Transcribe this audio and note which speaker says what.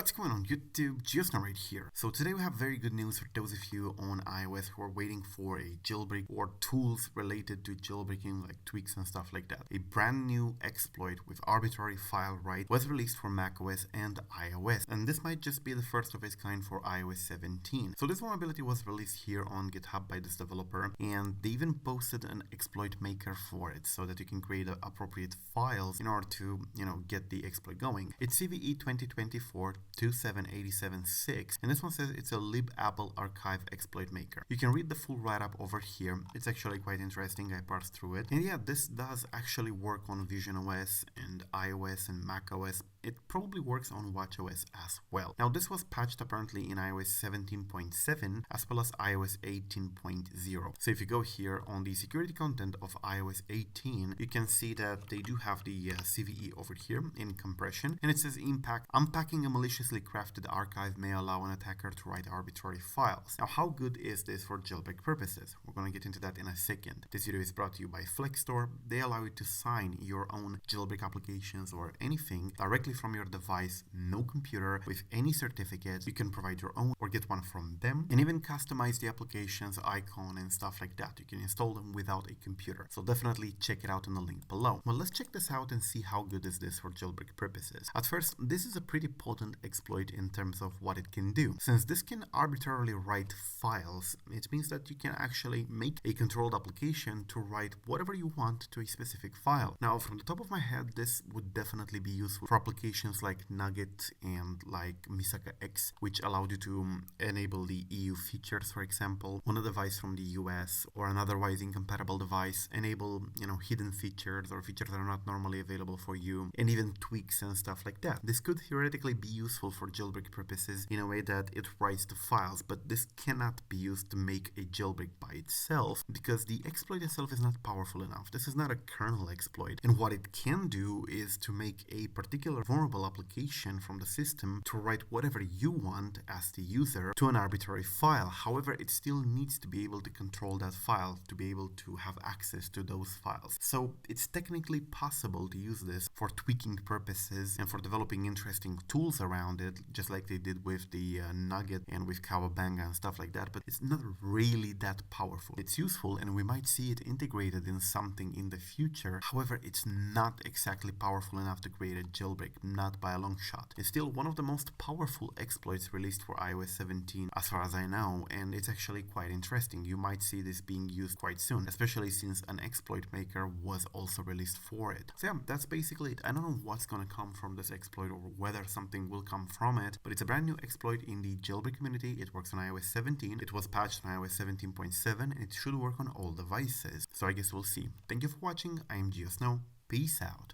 Speaker 1: What's going on YouTube? Geosnow right here. So today we have very good news for those of you on iOS who are waiting for a jailbreak or tools related to jailbreaking like tweaks and stuff like that. A brand new exploit with arbitrary file write was released for macOS and iOS, and this might just be the first of its kind for iOS 17. So this vulnerability was released here on GitHub by this developer, and they even posted an exploit maker for it so that you can create appropriate files in order to, get the exploit going. It's CVE 2024-27876, and this one says it's a libapple archive exploit maker. You can read the full write-up over here. It's actually quite interesting. I parsed through it. And yeah, this does actually work on Vision OS and iOS and macOS. It probably works on watchOS as well. Now, this was patched apparently in iOS 17.7 as well as iOS 18.0. So if you go here on the security content of iOS 18, you can see that they do have the CVE over here in compression, and it says unpacking a maliciously crafted archive may allow an attacker to write arbitrary files. Now, how good is this for jailbreak purposes? We're going to get into that in a second. This video is brought to you by Flexstore. They allow you to sign your own jailbreak applications or anything directly from your device, no computer, with any certificates. You can provide your own or get one from them, and even customize the application's icon and stuff like that. You can install them without a computer. So definitely check it out in the link below. Well, let's check this out and see how good is this for jailbreak purposes. At first, this is a pretty potent exploit in terms of what it can do. Since this can arbitrarily write files, it means that you can actually make a controlled application to write whatever you want to a specific file. Now, from the top of my head, this would definitely be useful for applications like Nugget and like Misaka X, which allowed you to enable the EU features, for example, on a device from the US or an otherwise incompatible device, enable, hidden features or features that are not normally available for you, and even tweaks and stuff like that. This could theoretically be useful for jailbreak purposes in a way that it writes the files, but this cannot be used to make a jailbreak by itself because the exploit itself is not powerful enough. This is not a kernel exploit, and what it can do is to make a particular vulnerable application from the system to write whatever you want as the user to an arbitrary file. However, it still needs to be able to control that file to be able to have access to those files. So it's technically possible to use this for tweaking purposes and for developing interesting tools around it, just like they did with the Nugget and with Kawabanga and stuff like that, but it's not really that powerful. It's useful and we might see it integrated in something in the future. However, it's not exactly powerful enough to create a jailbreak, not by a long shot. It's still one of the most powerful exploits released for iOS 17 as far as I know, and it's actually quite interesting. You might see this being used quite soon, especially since an exploit maker was also released for it. So yeah, that's basically it. I don't know what's gonna come from this exploit or whether something will come from it, but it's a brand new exploit in the jailbreak community. It works on iOS 17. It was patched on iOS 17.7 and it should work on all devices. So I guess we'll see. Thank you for watching. I am Geosnow. Peace out.